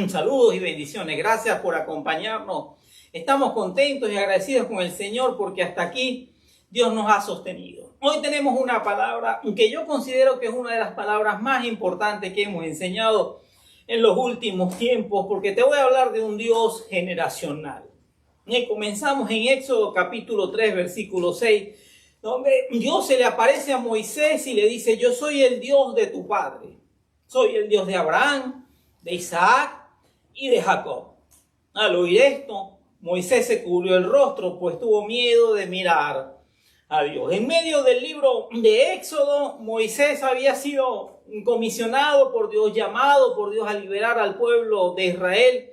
Saludos y bendiciones. Gracias por acompañarnos. Estamos contentos y agradecidos con el Señor porque hasta aquí Dios nos ha sostenido. Hoy tenemos una palabra que yo considero que es una de las palabras más importantes que hemos enseñado en los últimos tiempos, porque te voy a hablar de un Dios generacional. Comenzamos en Éxodo capítulo 3, versículo 6, donde Dios se le aparece a Moisés y le dice: yo soy el Dios de tu padre. Soy el Dios de Abraham, de Isaac y de Jacob. Al oír esto, Moisés se cubrió el rostro, pues tuvo miedo de mirar a Dios. En medio del libro de Éxodo, Moisés había sido comisionado por Dios, llamado por Dios a liberar al pueblo de Israel.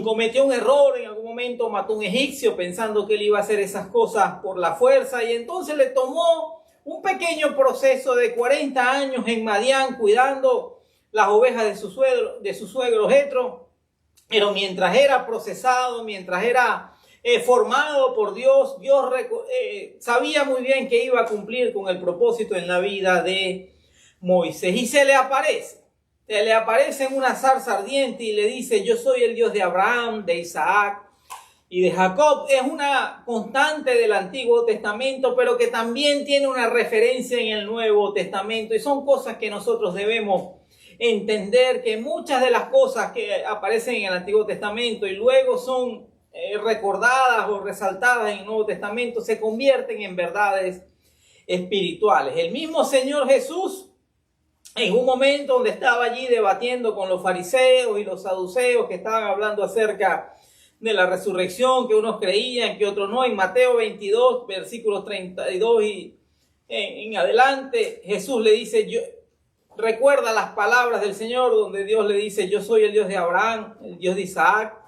Cometió un error, en algún momento mató a un egipcio pensando que él iba a hacer esas cosas por la fuerza, y entonces le tomó un pequeño proceso de 40 años en Madián cuidando las ovejas de su suegro Jetro. Pero mientras era procesado, mientras era formado por Dios, sabía muy bien que iba a cumplir con el propósito en la vida de Moisés. Y se le aparece en una zarza ardiente y le dice: yo soy el Dios de Abraham, de Isaac y de Jacob. Es una constante del Antiguo Testamento, pero que también tiene una referencia en el Nuevo Testamento, y son cosas que nosotros debemos entender, que muchas de las cosas que aparecen en el Antiguo Testamento y luego son recordadas o resaltadas en el Nuevo Testamento se convierten en verdades espirituales. El mismo Señor Jesús, en un momento donde estaba allí debatiendo con los fariseos y los saduceos, que estaban hablando acerca de la resurrección, que unos creían, que otros no, en Mateo 22, versículos 32 y en adelante, Jesús le dice: recuerda las palabras del Señor donde Dios le dice: yo soy el Dios de Abraham, el Dios de Isaac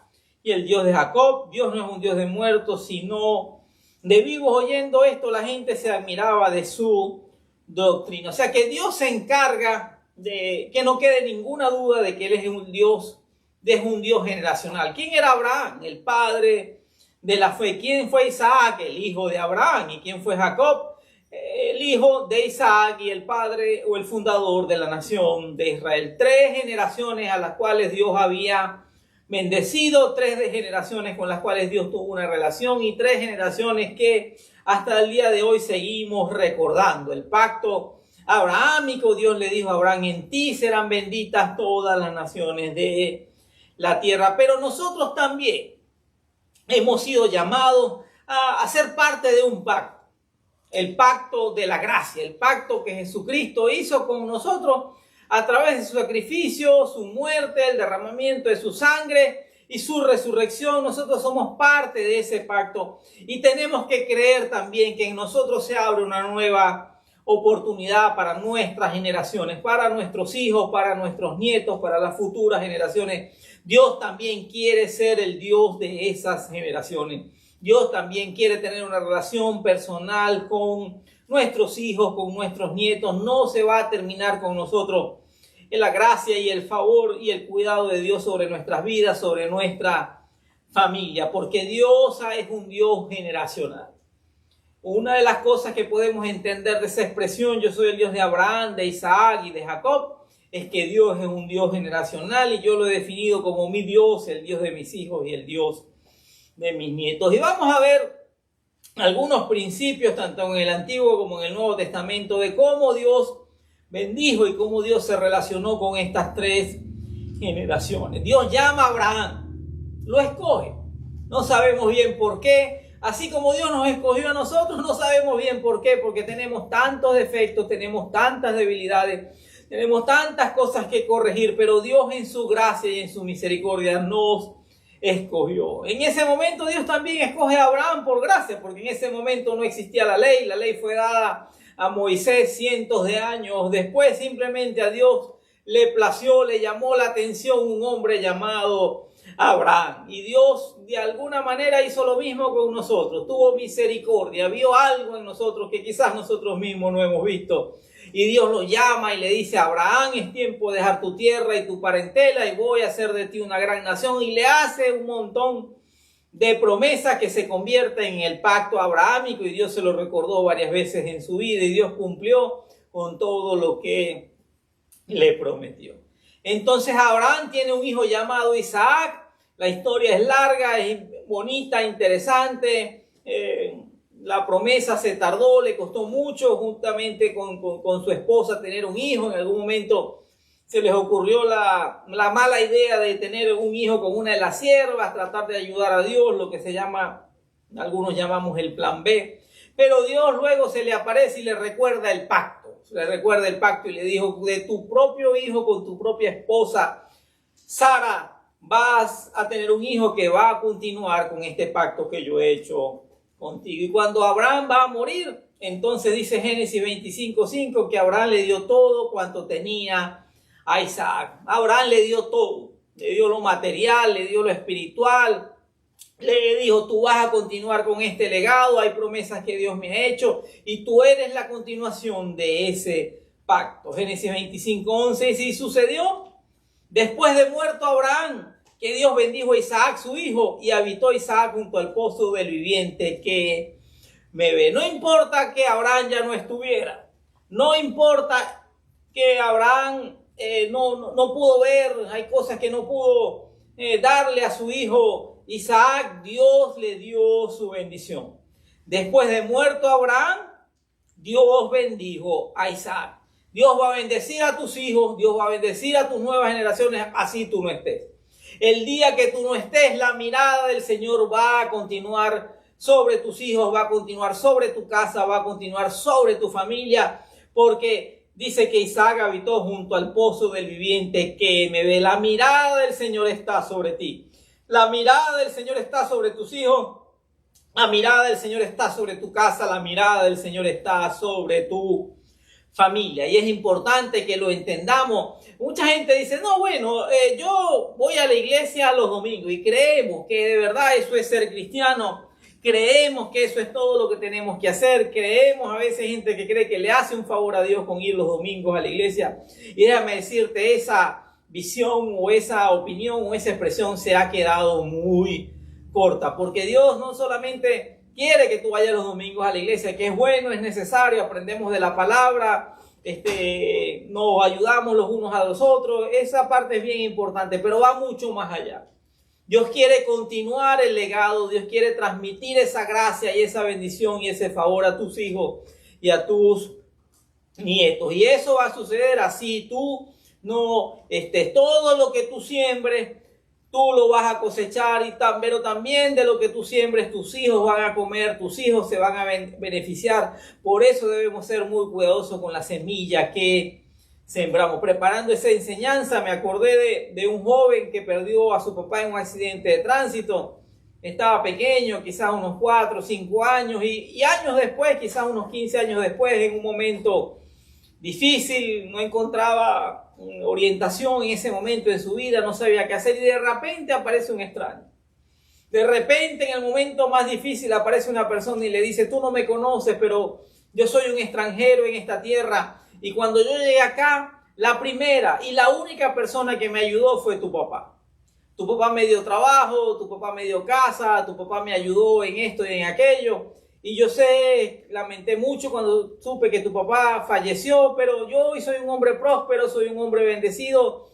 y el Dios de Jacob. Dios no es un Dios de muertos, sino de vivos. Oyendo esto, la gente se admiraba de su doctrina. O sea que Dios se encarga de que no quede ninguna duda de que Él es un Dios generacional. ¿Quién era Abraham? El padre de la fe. ¿Quién fue Isaac? El hijo de Abraham. ¿Y quién fue Jacob? El hijo de Isaac y el padre o el fundador de la nación de Israel. 3 generaciones a las cuales Dios había bendecido, 3 generaciones con las cuales Dios tuvo una relación, y 3 generaciones que hasta el día de hoy seguimos recordando. El pacto abrahámico: Dios le dijo a Abraham: en ti serán benditas todas las naciones de la tierra. Pero nosotros también hemos sido llamados a ser parte de un pacto. El pacto de la gracia, el pacto que Jesucristo hizo con nosotros a través de su sacrificio, su muerte, el derramamiento de su sangre y su resurrección. Nosotros somos parte de ese pacto y tenemos que creer también que en nosotros se abre una nueva oportunidad para nuestras generaciones, para nuestros hijos, para nuestros nietos, para las futuras generaciones. Dios también quiere ser el Dios de esas generaciones. Dios también quiere tener una relación personal con nuestros hijos, con nuestros nietos. No se va a terminar con nosotros en la gracia y el favor y el cuidado de Dios sobre nuestras vidas, sobre nuestra familia, porque Dios es un Dios generacional. Una de las cosas que podemos entender de esa expresión: yo soy el Dios de Abraham, de Isaac y de Jacob, es que Dios es un Dios generacional, y yo lo he definido como mi Dios, el Dios de mis hijos y el Dios de mis nietos. Y vamos a ver algunos principios tanto en el Antiguo como en el Nuevo Testamento de cómo Dios bendijo y cómo Dios se relacionó con estas 3 generaciones. Dios llama a Abraham, lo escoge. No sabemos bien por qué. Así como Dios nos escogió a nosotros, no sabemos bien por qué, porque tenemos tantos defectos, tenemos tantas debilidades, tenemos tantas cosas que corregir, pero Dios en su gracia y en su misericordia nos escogió. En ese momento Dios también escoge a Abraham por gracia, porque en ese momento no existía la ley fue dada a Moisés cientos de años después. Simplemente a Dios le plació, le llamó la atención un hombre llamado Abraham, y Dios de alguna manera hizo lo mismo con nosotros, tuvo misericordia, vio algo en nosotros que quizás nosotros mismos no hemos visto, y Dios lo llama y le dice: Abraham, es tiempo de dejar tu tierra y tu parentela y voy a hacer de ti una gran nación. Y le hace un montón de promesas que se convierten en el pacto abrahámico, y Dios se lo recordó varias veces en su vida, y Dios cumplió con todo lo que le prometió. Entonces Abraham tiene un hijo llamado Isaac. La historia es larga, es bonita, interesante. La promesa se tardó, le costó mucho, juntamente con su esposa, tener un hijo. En algún momento se les ocurrió la mala idea de tener un hijo con una de las siervas, tratar de ayudar a Dios, lo que se llama, algunos llamamos el plan B. Pero Dios luego se le aparece y le recuerda el pacto. Le recuerda el pacto y le dijo: de tu propio hijo con tu propia esposa, Sara, vas a tener un hijo que va a continuar con este pacto que yo he hecho contigo. Y cuando Abraham va a morir, entonces dice Génesis 25:5 que Abraham le dio todo cuanto tenía a Isaac. Abraham le dio todo, le dio lo material, le dio lo espiritual, le dijo: tú vas a continuar con este legado, hay promesas que Dios me ha hecho y tú eres la continuación de ese pacto. Génesis 25:11, y si sucedió después de muerto Abraham, que Dios bendijo a Isaac su hijo, y habitó Isaac junto al pozo del viviente que me ve. No importa que Abraham ya no estuviera, no importa que Abraham no pudo ver, hay cosas que no pudo darle a su hijo Isaac, Dios le dio su bendición. Después de muerto Abraham, Dios bendijo a Isaac. Dios va a bendecir a tus hijos, Dios va a bendecir a tus nuevas generaciones, así tú no estés. El día que tú no estés, la mirada del Señor va a continuar sobre tus hijos, va a continuar sobre tu casa, va a continuar sobre tu familia, porque dice que Isaac habitó junto al pozo del viviente que me ve. La mirada del Señor está sobre ti. La mirada del Señor está sobre tus hijos. La mirada del Señor está sobre tu casa. La mirada del Señor está sobre tu familia. Y es importante que lo entendamos. Mucha gente dice: no, bueno, yo voy a la iglesia los domingos, y creemos que de verdad eso es ser cristiano. Creemos que eso es todo lo que tenemos que hacer. Creemos, a veces, gente que cree que le hace un favor a Dios con ir los domingos a la iglesia. Y déjame decirte, esa visión o esa opinión o esa expresión se ha quedado muy corta. Porque Dios no solamente quiere que tú vayas los domingos a la iglesia, que es bueno, es necesario, aprendemos de la palabra, nos ayudamos los unos a los otros. Esa parte es bien importante, pero va mucho más allá. Dios quiere continuar el legado, Dios quiere transmitir esa gracia y esa bendición y ese favor a tus hijos y a tus nietos. Y eso va a suceder así tú no todo lo que tú siembres, tú lo vas a cosechar, pero también de lo que tú siembres, tus hijos van a comer, tus hijos se van a beneficiar. Por eso debemos ser muy cuidadosos con la semilla que sembramos. Preparando esa enseñanza, me acordé de un joven que perdió a su papá en un accidente de tránsito. Estaba pequeño, quizás unos 4 o 5 años, y años después, quizás unos 15 años después, en un momento difícil, no encontraba orientación en ese momento de su vida, no sabía qué hacer, y de repente aparece un extraño. De repente, en el momento más difícil, aparece una persona y le dice: tú no me conoces, pero yo soy un extranjero en esta tierra, y cuando yo llegué acá, la primera y la única persona que me ayudó fue tu papá. Tu papá me dio trabajo, tu papá me dio casa, tu papá me ayudó en esto y en aquello. Y yo lamenté mucho cuando supe que tu papá falleció, pero yo hoy soy un hombre próspero, soy un hombre bendecido.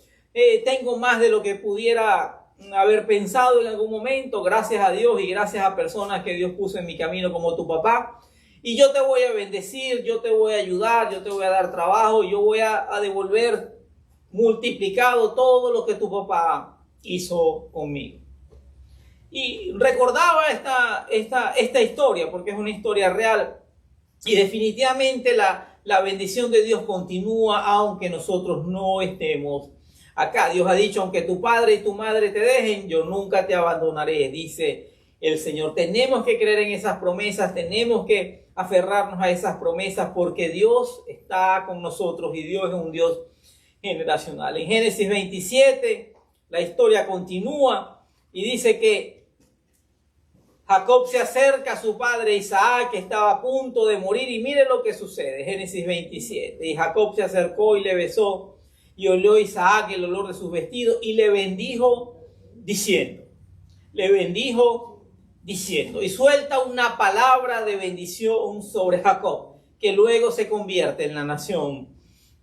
Tengo más de lo que pudiera haber pensado en algún momento, gracias a Dios y gracias a personas que Dios puso en mi camino como tu papá. Y yo te voy a bendecir, yo te voy a ayudar, yo te voy a dar trabajo, yo voy a devolver multiplicado todo lo que tu papá hizo conmigo. Y recordaba esta historia porque es una historia real, y definitivamente la bendición de Dios continúa aunque nosotros no estemos acá. Dios ha dicho: aunque tu padre y tu madre te dejen, yo nunca te abandonaré, dice el Señor. Tenemos que creer en esas promesas, tenemos que aferrarnos a esas promesas, porque Dios está con nosotros y Dios es un Dios generacional. En Génesis 27 la historia continúa y dice que Jacob se acerca a su padre Isaac, que estaba a punto de morir, y mire lo que sucede. Génesis 27. Y Jacob se acercó y le besó, y olió Isaac el olor de sus vestidos, y le bendijo diciendo, y suelta una palabra de bendición sobre Jacob, que luego se convierte en la nación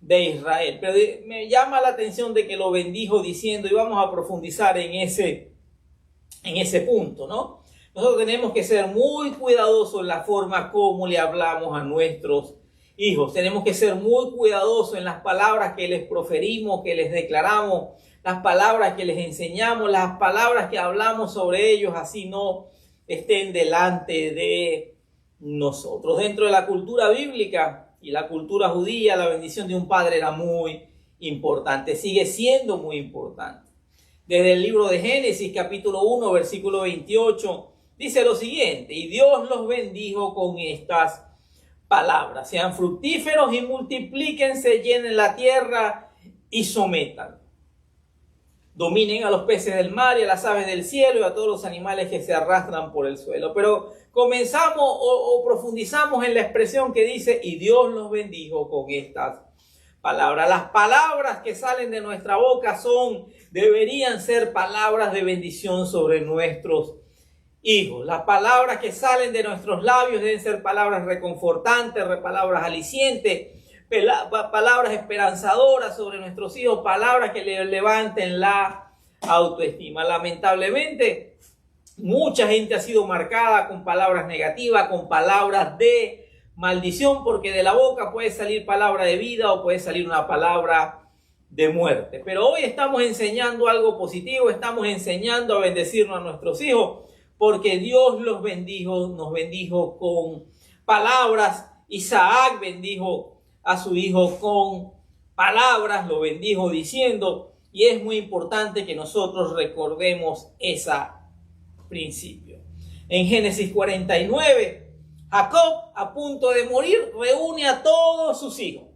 de Israel. Pero me llama la atención de que lo bendijo diciendo, y vamos a profundizar en ese punto, ¿no? Nosotros tenemos que ser muy cuidadosos en la forma como le hablamos a nuestros hijos. Tenemos que ser muy cuidadosos en las palabras que les proferimos, que les declaramos, las palabras que les enseñamos, las palabras que hablamos sobre ellos, así no estén delante de nosotros. Dentro de la cultura bíblica y la cultura judía, la bendición de un padre era muy importante, sigue siendo muy importante. Desde el libro de Génesis, capítulo 1, versículo 28, dice lo siguiente: y Dios los bendijo con estas palabras: sean fructíferos y multiplíquense, llenen la tierra y sometan. Dominen a los peces del mar y a las aves del cielo y a todos los animales que se arrastran por el suelo. Pero comenzamos o profundizamos en la expresión que dice, y Dios los bendijo con estas palabras. Las palabras que salen de nuestra boca deberían ser palabras de bendición sobre nuestros hijos. Las palabras que salen de nuestros labios deben ser palabras reconfortantes, palabras alicientes, palabras esperanzadoras sobre nuestros hijos, palabras que les levanten la autoestima. Lamentablemente, mucha gente ha sido marcada con palabras negativas, con palabras de maldición, porque de la boca puede salir palabra de vida o puede salir una palabra de muerte. Pero hoy estamos enseñando algo positivo, estamos enseñando a bendecirnos a nuestros hijos, porque Dios los bendijo, nos bendijo con palabras. Isaac bendijo a su hijo con palabras, lo bendijo diciendo, y es muy importante que nosotros recordemos ese principio. En Génesis 49, Jacob, a punto de morir, reúne a todos sus hijos.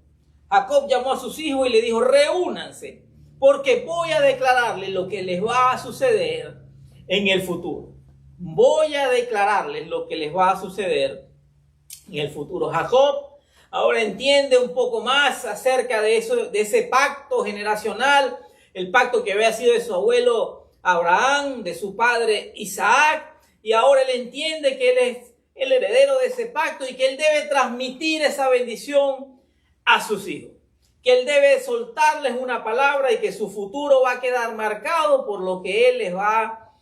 Jacob llamó a sus hijos y le dijo, reúnanse, porque voy a declararles lo que les va a suceder en el futuro. Voy a declararles lo que les va a suceder en el futuro. Jacob ahora entiende un poco más acerca de eso, de ese pacto generacional, el pacto que había sido de su abuelo Abraham, de su padre Isaac, y ahora él entiende que él es el heredero de ese pacto y que él debe transmitir esa bendición a sus hijos, que él debe soltarles una palabra y que su futuro va a quedar marcado por lo que él les va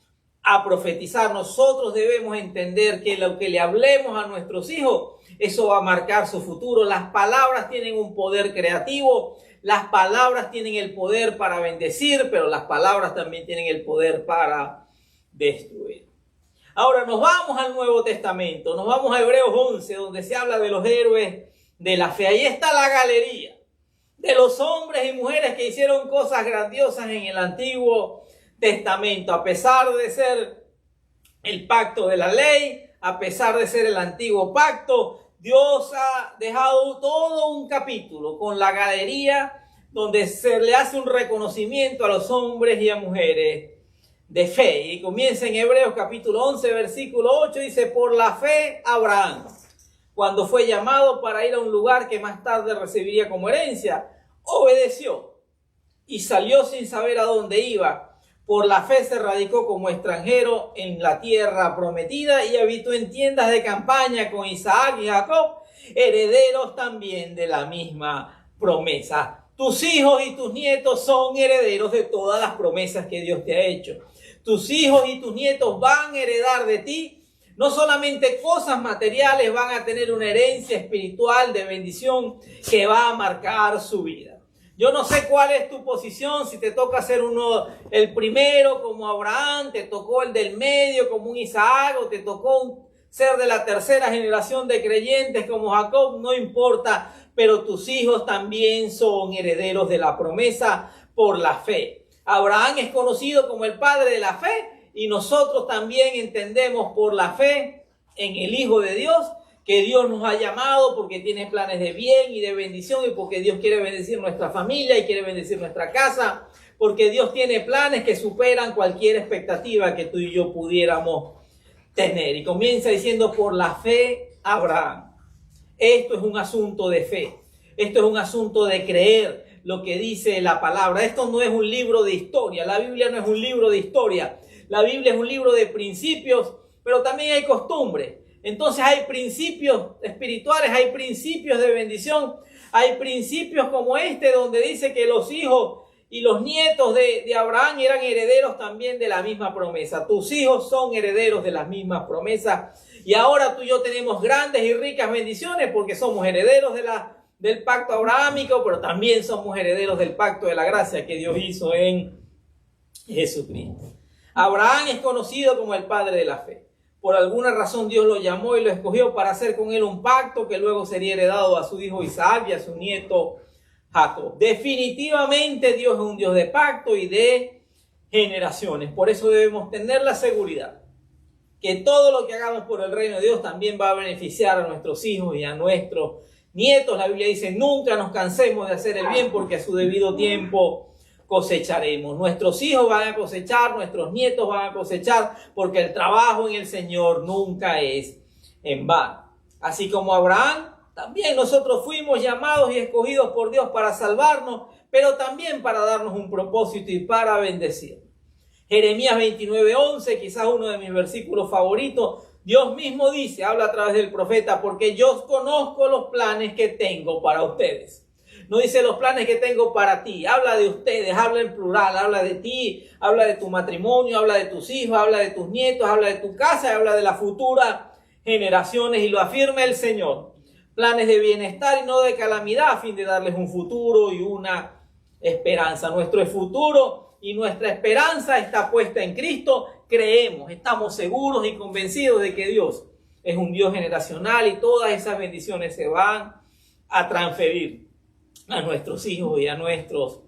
a profetizar. Nosotros debemos entender que lo que le hablemos a nuestros hijos, eso va a marcar su futuro. Las palabras tienen un poder creativo, las palabras tienen el poder para bendecir, pero las palabras también tienen el poder para destruir. Ahora nos vamos al Nuevo Testamento, nos vamos a Hebreos 11, donde se habla de los héroes de la fe. Ahí está la galería de los hombres y mujeres que hicieron cosas grandiosas en el Antiguo Testamento, a pesar de ser el pacto de la ley, a pesar de ser el antiguo pacto. Dios ha dejado todo un capítulo con la galería donde se le hace un reconocimiento a los hombres y a mujeres de fe. Y comienza en Hebreos capítulo 11, versículo 8, dice, por la fe Abraham, cuando fue llamado para ir a un lugar que más tarde recibiría como herencia, obedeció y salió sin saber a dónde iba. Por la fe se radicó como extranjero en la tierra prometida y habitó en tiendas de campaña con Isaac y Jacob, herederos también de la misma promesa. Tus hijos y tus nietos son herederos de todas las promesas que Dios te ha hecho. Tus hijos y tus nietos van a heredar de ti no solamente cosas materiales, van a tener una herencia espiritual de bendición que va a marcar su vida. Yo no sé cuál es tu posición, si te toca ser el primero como Abraham, te tocó el del medio como un Isaac, o te tocó ser de la tercera generación de creyentes como Jacob, no importa, pero tus hijos también son herederos de la promesa por la fe. Abraham es conocido como el padre de la fe y nosotros también entendemos por la fe en el Hijo de Dios, que Dios nos ha llamado porque tiene planes de bien y de bendición y porque Dios quiere bendecir nuestra familia y quiere bendecir nuestra casa, porque Dios tiene planes que superan cualquier expectativa que tú y yo pudiéramos tener. Y comienza diciendo por la fe Abraham. Esto es un asunto de fe, esto es un asunto de creer lo que dice la palabra. Esto no es un libro de historia, la Biblia no es un libro de historia, la Biblia es un libro de principios, pero también hay costumbres. Entonces hay principios espirituales, hay principios de bendición, Hay principios como este donde dice que los hijos y los nietos de Abraham eran herederos también de la misma promesa. Tus hijos son herederos de las mismas promesas. Y ahora tú y yo tenemos grandes y ricas bendiciones porque somos herederos del pacto abrahámico, pero también somos herederos del pacto de la gracia que Dios hizo en Jesucristo. Abraham es conocido como el padre de la fe. Por alguna razón Dios lo llamó y lo escogió para hacer con él un pacto que luego sería heredado a su hijo Isaac y a su nieto Jacob. Definitivamente Dios es un Dios de pacto y de generaciones. Por eso debemos tener la seguridad que todo lo que hagamos por el reino de Dios también va a beneficiar a nuestros hijos y a nuestros nietos. La Biblia dice, nunca nos cansemos de hacer el bien porque a su debido tiempo cosecharemos. Nuestros hijos van a cosechar, nuestros nietos van a cosechar, porque el trabajo en el Señor nunca es en vano. Así como Abraham, también nosotros fuimos llamados y escogidos por Dios para salvarnos, pero también para darnos un propósito y para bendecir. Jeremías 29:11, quizás uno de mis versículos favoritos, Dios mismo dice, habla a través del profeta, porque yo conozco los planes que tengo para ustedes. No dice los planes que tengo para ti, habla de ustedes, habla en plural, habla de ti, habla de tu matrimonio, habla de tus hijos, habla de tus nietos, habla de tu casa, habla de las futuras generaciones y lo afirma el Señor. Planes de bienestar y no de calamidad a fin de darles un futuro y una esperanza. Nuestro futuro y nuestra esperanza está puesta en Cristo. Creemos, estamos seguros y convencidos de que Dios es un Dios generacional y todas esas bendiciones se van a transferir a nuestros hijos y a nuestros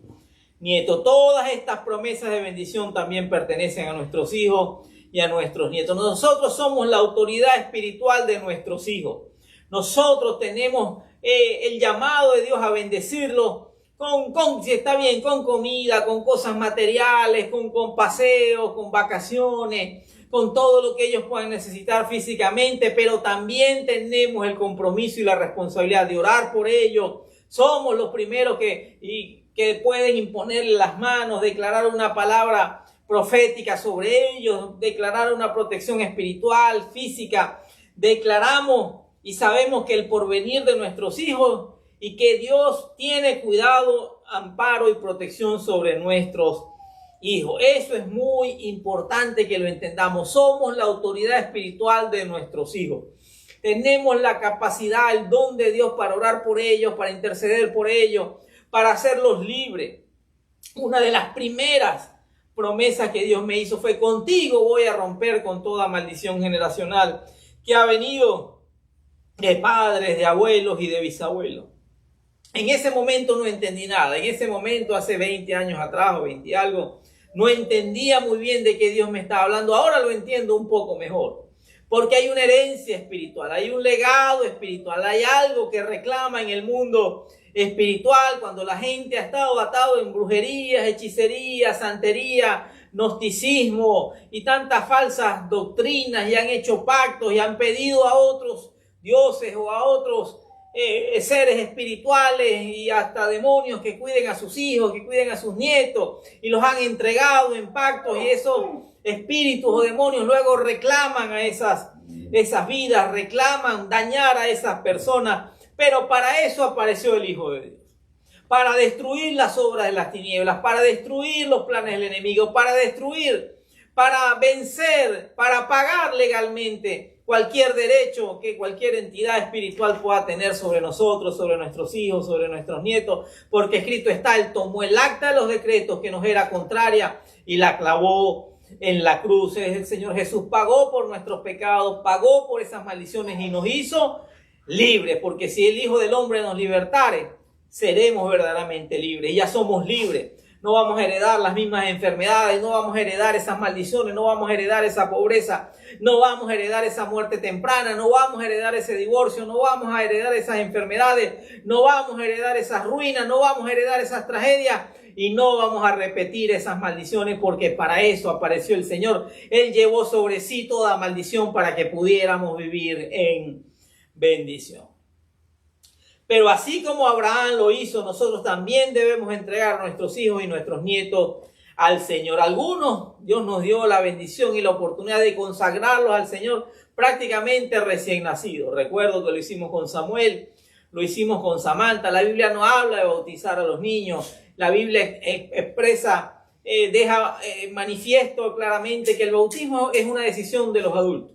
nietos. Todas estas promesas de bendición también pertenecen a nuestros hijos y a nuestros nietos. Nosotros somos la autoridad espiritual de nuestros hijos. Nosotros tenemos el llamado de Dios a bendecirlos si está bien, con comida, con cosas materiales, con paseos, con vacaciones, con todo lo que ellos puedan necesitar físicamente, pero también tenemos el compromiso y la responsabilidad de orar por ellos. Somos los primeros que pueden imponerle las manos, declarar una palabra profética sobre ellos, declarar una protección espiritual, física. Declaramos y sabemos que el porvenir de nuestros hijos y que Dios tiene cuidado, amparo y protección sobre nuestros hijos. Eso es muy importante que lo entendamos. Somos la autoridad espiritual de nuestros hijos. Tenemos la capacidad, el don de Dios para orar por ellos, para interceder por ellos, para hacerlos libres. Una de las primeras promesas que Dios me hizo fue: contigo voy a romper con toda maldición generacional que ha venido de padres, de abuelos y de bisabuelos. En ese momento no entendí nada. En ese momento, hace 20 años atrás o 20 y algo, no entendía muy bien de qué Dios me estaba hablando. Ahora lo entiendo un poco mejor. Porque hay una herencia espiritual, hay un legado espiritual, hay algo que reclama en el mundo espiritual cuando la gente ha estado atado en brujerías, hechicería, santería, gnosticismo y tantas falsas doctrinas y han hecho pactos y han pedido a otros dioses o a otros seres espirituales y hasta demonios que cuiden a sus hijos, que cuiden a sus nietos y los han entregado en pactos y esos espíritus o demonios luego reclaman a esas vidas, reclaman dañar a esas personas, pero para eso apareció el Hijo de Dios, para destruir las obras de las tinieblas, para destruir los planes del enemigo, para destruir, para vencer, para pagar legalmente cualquier derecho que cualquier entidad espiritual pueda tener sobre nosotros, sobre nuestros hijos, sobre nuestros nietos, porque escrito está, Él tomó el acta de los decretos que nos era contraria y la clavó en la cruz. El Señor Jesús pagó por nuestros pecados, pagó por esas maldiciones y nos hizo libres, porque si el Hijo del Hombre nos libertare, seremos verdaderamente libres. Ya somos libres. No vamos a heredar las mismas enfermedades, no vamos a heredar esas maldiciones, no vamos a heredar esa pobreza, no vamos a heredar esa muerte temprana, no vamos a heredar ese divorcio, no vamos a heredar esas enfermedades, no vamos a heredar esas ruinas, no vamos a heredar esas tragedias y no vamos a repetir esas maldiciones, porque para eso apareció el Señor. Él llevó sobre sí toda maldición para que pudiéramos vivir en bendición. Pero así como Abraham lo hizo, nosotros también debemos entregar a nuestros hijos y nuestros nietos al Señor. Algunos, Dios nos dio la bendición y la oportunidad de consagrarlos al Señor prácticamente recién nacidos. Recuerdo que lo hicimos con Samuel lo hicimos con Samantha. La Biblia no habla de bautizar a los niños. La Biblia expresa, deja manifiesto claramente que el bautismo es una decisión de los adultos.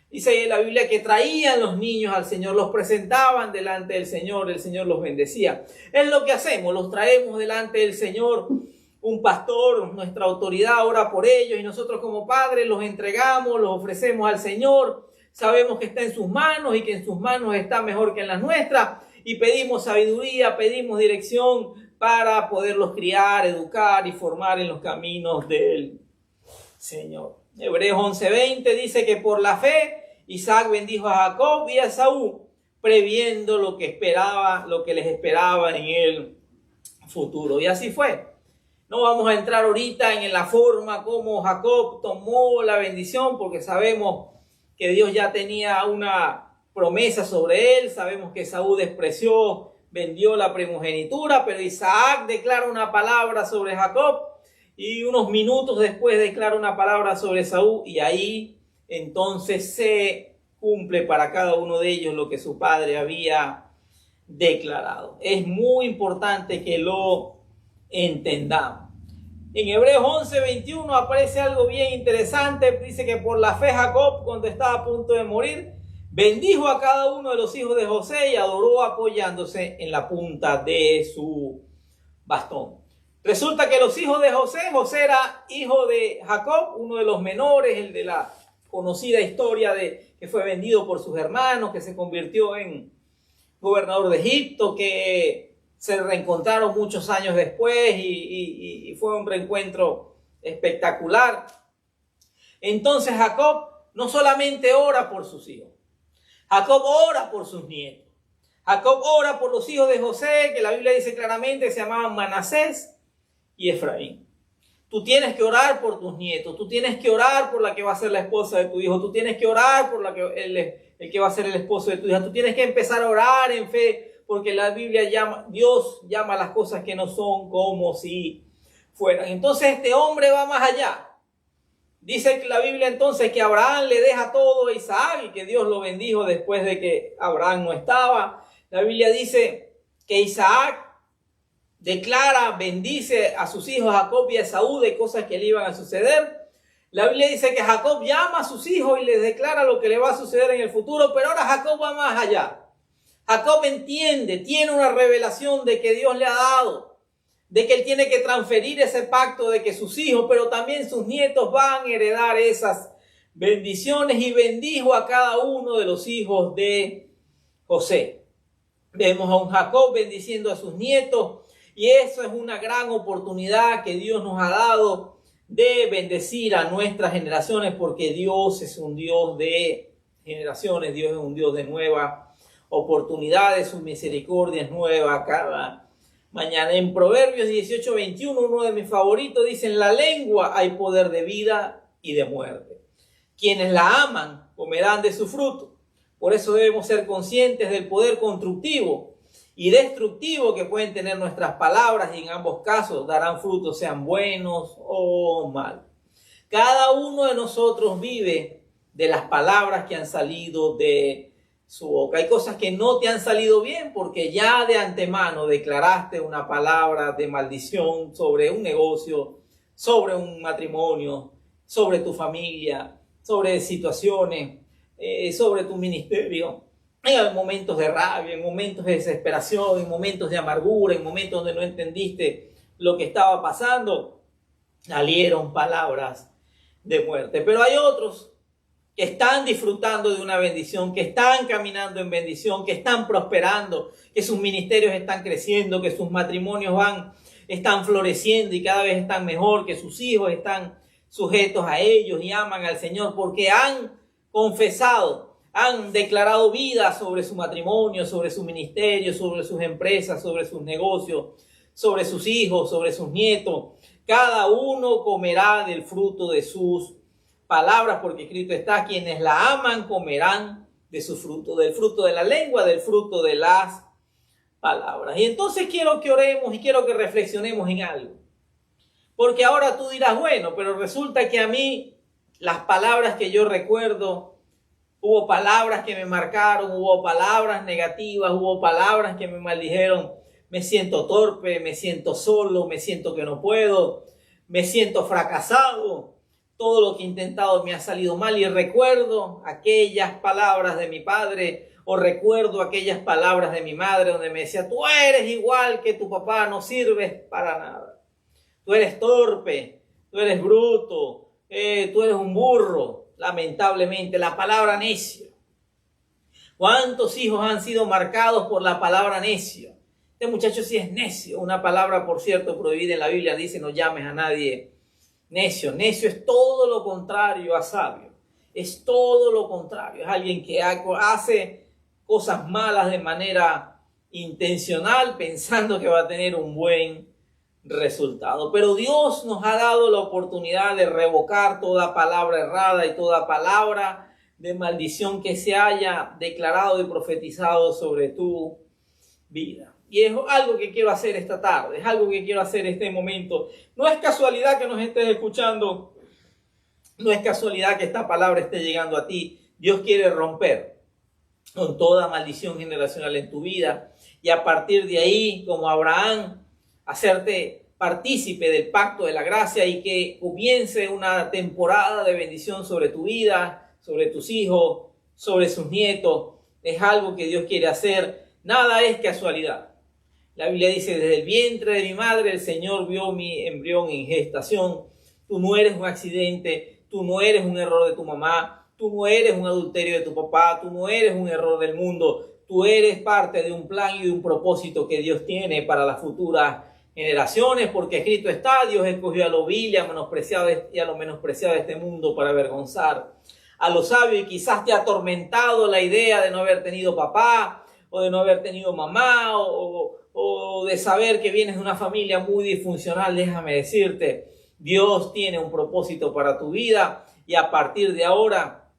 Dice la Biblia que traían los niños al Señor, los presentaban delante del Señor, el Señor los bendecía. Es lo que hacemos, los traemos delante del Señor. Un pastor, nuestra autoridad ora por ellos y nosotros como padres los entregamos, los ofrecemos al Señor. Sabemos que está en sus manos y que en sus manos está mejor que en las nuestras y pedimos sabiduría, pedimos dirección para poderlos criar, educar y formar en los caminos del Señor. Hebreos 11:20 dice que por la fe Isaac bendijo a Jacob y a Esaú, previendo lo que les esperaba en el futuro. Y así fue. No vamos a entrar ahorita en la forma como Jacob tomó la bendición, porque sabemos que Dios ya tenía una promesa sobre él. Sabemos que Esaú despreció, vendió la primogenitura, pero Isaac declara una palabra sobre Jacob y unos minutos después declara una palabra sobre Esaú, y ahí entonces se cumple para cada uno de ellos lo que su padre había declarado. Es muy importante que lo entendamos. En Hebreos 11:21 aparece algo bien interesante. Dice que por la fe Jacob, cuando estaba a punto de morir, bendijo a cada uno de los hijos de José y adoró apoyándose en la punta de su bastón. Resulta que los hijos de José era hijo de Jacob, uno de los menores, el de la conocida historia de que fue vendido por sus hermanos, que se convirtió en gobernador de Egipto, que se reencontraron muchos años después y fue un reencuentro espectacular. Entonces Jacob no solamente ora por sus hijos, Jacob ora por sus nietos. Jacob ora por los hijos de José, que la Biblia dice claramente que se llamaban Manasés y Efraín. Tú tienes que orar por tus nietos, tú tienes que orar por la que va a ser la esposa de tu hijo, tú tienes que orar por el que va a ser el esposo de tu hija, tú tienes que empezar a orar en fe, porque la Biblia Dios llama a las cosas que no son como si fueran. Entonces este hombre va más allá. Dice que la Biblia entonces que Abraham le deja todo a Isaac y que Dios lo bendijo después de que Abraham no estaba. La Biblia dice que Isaac declara, bendice a sus hijos Jacob y a Esaú de cosas que le iban a suceder. La Biblia dice que Jacob llama a sus hijos y les declara lo que le va a suceder en el futuro, pero ahora Jacob va más allá. Jacob entiende, tiene una revelación de que Dios le ha dado, de que él tiene que transferir ese pacto, de que sus hijos, pero también sus nietos van a heredar esas bendiciones, y bendijo a cada uno de los hijos de José. Vemos a un Jacob bendiciendo a sus nietos. Y eso es una gran oportunidad que Dios nos ha dado de bendecir a nuestras generaciones, porque Dios es un Dios de generaciones, Dios es un Dios de nuevas oportunidades, su misericordia es nueva cada mañana. En Proverbios 18:21, uno de mis favoritos, dice: en la lengua hay poder de vida y de muerte. Quienes la aman comerán de su fruto. Por eso debemos ser conscientes del poder constructivo y destructivo que pueden tener nuestras palabras, y en ambos casos darán frutos, sean buenos o malos. Cada uno de nosotros vive de las palabras que han salido de su boca. Hay cosas que no te han salido bien porque ya de antemano declaraste una palabra de maldición sobre un negocio, sobre un matrimonio, sobre tu familia, sobre situaciones, sobre tu ministerio. En momentos de rabia, en momentos de desesperación, en momentos de amargura, en momentos donde no entendiste lo que estaba pasando, salieron palabras de muerte. Pero hay otros que están disfrutando de una bendición, que están caminando en bendición, que están prosperando, que sus ministerios están creciendo, que sus matrimonios están floreciendo y cada vez están mejor, que sus hijos están sujetos a ellos y aman al Señor porque han confesado, han declarado vida sobre su matrimonio, sobre su ministerio, sobre sus empresas, sobre sus negocios, sobre sus hijos, sobre sus nietos. Cada uno comerá del fruto de sus palabras, porque escrito está: quienes la aman comerán de su fruto, del fruto de la lengua, del fruto de las palabras. Y entonces quiero que oremos y quiero que reflexionemos en algo. Porque ahora tú dirás, bueno, pero resulta que a mí las palabras que yo recuerdo Hubo palabras que me marcaron, hubo palabras negativas, hubo palabras que me maldijeron. Me siento torpe, me siento solo, me siento que no puedo, me siento fracasado. Todo lo que he intentado me ha salido mal y recuerdo aquellas palabras de mi padre o recuerdo aquellas palabras de mi madre donde me decía, tú eres igual que tu papá, no sirves para nada. Tú eres torpe, tú eres bruto, tú eres un burro. Lamentablemente, la palabra necio. ¿Cuántos hijos han sido marcados por la palabra necio? Este muchacho sí es necio. Una palabra, por cierto, prohibida en la Biblia. Dice, no llames a nadie necio. Necio es todo lo contrario a sabio. Es todo lo contrario. Es alguien que hace cosas malas de manera intencional pensando que va a tener un buen resultado. Pero Dios nos ha dado la oportunidad de revocar toda palabra errada y toda palabra de maldición que se haya declarado y profetizado sobre tu vida. Y es algo que quiero hacer esta tarde, es algo que quiero hacer en este momento. No es casualidad que nos estés escuchando, no es casualidad que esta palabra esté llegando a ti. Dios quiere romper con toda maldición generacional en tu vida y a partir de ahí, como Abraham, hacerte partícipe del pacto de la gracia y que comience una temporada de bendición sobre tu vida, sobre tus hijos, sobre sus nietos. Es algo que Dios quiere hacer. Nada es casualidad. La Biblia dice, desde el vientre de mi madre el Señor vio mi embrión en gestación. Tú no eres un accidente, tú no eres un error de tu mamá, tú no eres un adulterio de tu papá, tú no eres un error del mundo. Tú eres parte de un plan y de un propósito que Dios tiene para las futuras generaciones, porque escrito está, Dios escogió a lo vil y a lo menospreciado de este mundo para avergonzar a los sabios. Y quizás te ha atormentado la idea de no haber tenido papá o de no haber tenido mamá o de saber que vienes de una familia muy disfuncional. Déjame decirte, Dios tiene un propósito para tu vida y a partir de ahora,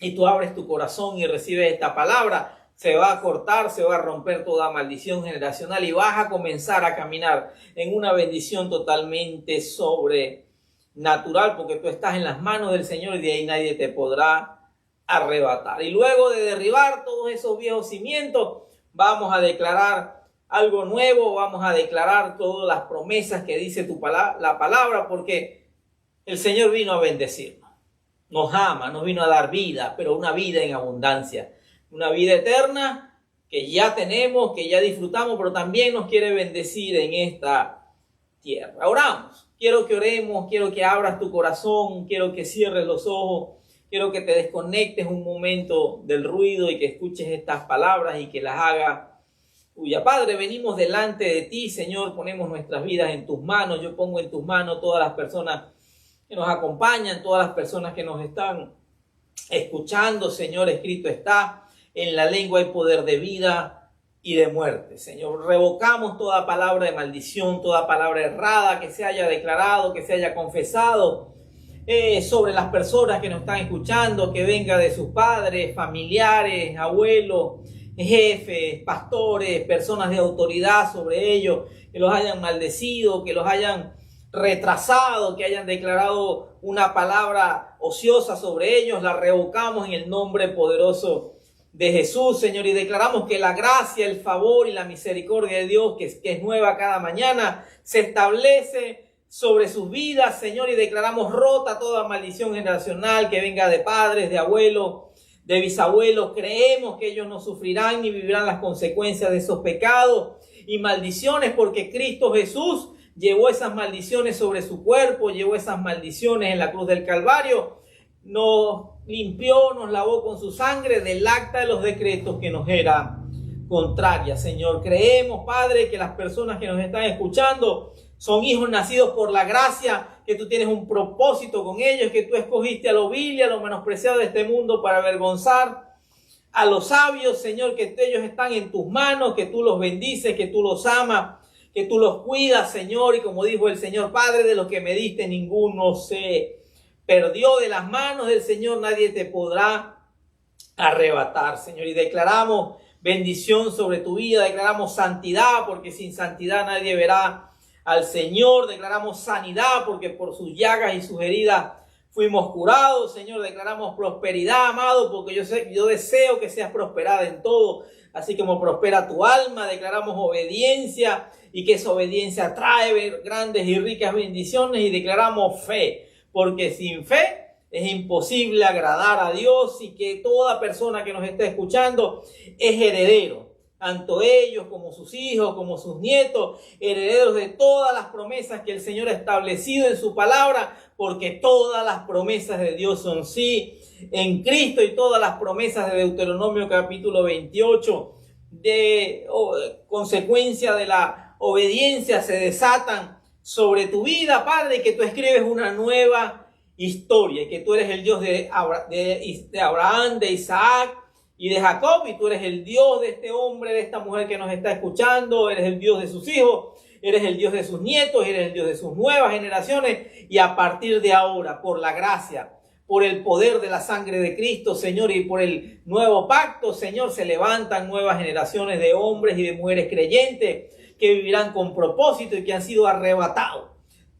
y tú abres tu corazón y recibes esta palabra, se va a cortar, se va a romper toda maldición generacional y vas a comenzar a caminar en una bendición totalmente sobrenatural porque tú estás en las manos del Señor y de ahí nadie te podrá arrebatar. Y luego de derribar todos esos viejos cimientos, vamos a declarar algo nuevo, vamos a declarar todas las promesas que dice la palabra porque el Señor vino a bendecirnos. Nos ama, nos vino a dar vida, pero una vida en abundancia. Una vida eterna que ya tenemos, que ya disfrutamos, pero también nos quiere bendecir en esta tierra. Oramos. Quiero que oremos, quiero que abras tu corazón, quiero que cierres los ojos, quiero que te desconectes un momento del ruido y que escuches estas palabras y que las hagas tuya. Padre, venimos delante de ti, Señor, ponemos nuestras vidas en tus manos. Yo pongo en tus manos todas las personas que nos acompañan, todas las personas que nos están escuchando, Señor, escrito está. En la lengua hay poder de vida y de muerte. Señor, revocamos toda palabra de maldición, toda palabra errada que se haya declarado, que se haya confesado sobre las personas que nos están escuchando, que venga de sus padres, familiares, abuelos, jefes, pastores, personas de autoridad sobre ellos, que los hayan maldecido, que los hayan retrasado, que hayan declarado una palabra ociosa sobre ellos. La revocamos en el nombre poderoso de Jesús, Señor, y declaramos que la gracia, el favor y la misericordia de Dios, que es nueva cada mañana, se establece sobre sus vidas, Señor, y declaramos rota toda maldición generacional que venga de padres, de abuelos, de bisabuelos. Creemos que ellos no sufrirán ni vivirán las consecuencias de esos pecados y maldiciones, porque Cristo Jesús llevó esas maldiciones sobre su cuerpo, llevó esas maldiciones en la cruz del Calvario, nos limpió, nos lavó con su sangre del acta de los decretos que nos era contraria. Señor, creemos, Padre, que las personas que nos están escuchando son hijos nacidos por la gracia, que tú tienes un propósito con ellos, que tú escogiste a lo vil y a lo menospreciado de este mundo para avergonzar a los sabios, Señor, que ellos están en tus manos, que tú los bendices, que tú los amas, que tú los cuidas, Señor, y como dijo el Señor, Padre, de los que me diste ninguno se perdió, de las manos del Señor nadie te podrá arrebatar, Señor. Y declaramos bendición sobre tu vida, declaramos santidad, porque sin santidad nadie verá al Señor. Declaramos sanidad, porque por sus llagas y sus heridas fuimos curados, Señor, declaramos prosperidad, amado, porque yo deseo que seas prosperada en todo, así como prospera tu alma. Declaramos obediencia y que esa obediencia trae grandes y ricas bendiciones, y declaramos fe, porque sin fe es imposible agradar a Dios, y que toda persona que nos está escuchando es heredero, tanto ellos como sus hijos, como sus nietos, herederos de todas las promesas que el Señor ha establecido en su palabra, porque todas las promesas de Dios son sí en Cristo, y todas las promesas de Deuteronomio capítulo 28, de consecuencia de la obediencia, se desatan sobre tu vida, Padre, y que tú escribes una nueva historia, y que tú eres el Dios de Abraham, de Isaac y de Jacob, y tú eres el Dios de este hombre, de esta mujer que nos está escuchando. Eres el Dios de sus hijos, eres el Dios de sus nietos, eres el Dios de sus nuevas generaciones, y a partir de ahora, por la gracia, por el poder de la sangre de Cristo, Señor, y por el nuevo pacto, Señor, se levantan nuevas generaciones de hombres y de mujeres creyentes que vivirán con propósito y que han sido arrebatados,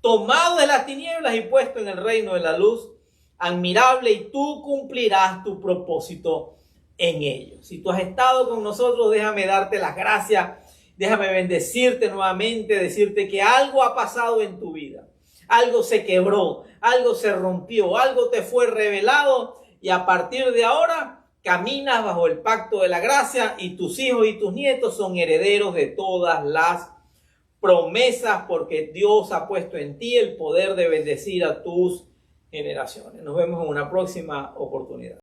tomados de las tinieblas y puestos en el reino de la luz admirable, y tú cumplirás tu propósito en ellos. Si tú has estado con nosotros, déjame darte las gracias, déjame bendecirte nuevamente, decirte que algo ha pasado en tu vida, algo se quebró, algo se rompió, algo te fue revelado, y a partir de ahora caminas bajo el pacto de la gracia, y tus hijos y tus nietos son herederos de todas las promesas, porque Dios ha puesto en ti el poder de bendecir a tus generaciones. Nos vemos en una próxima oportunidad.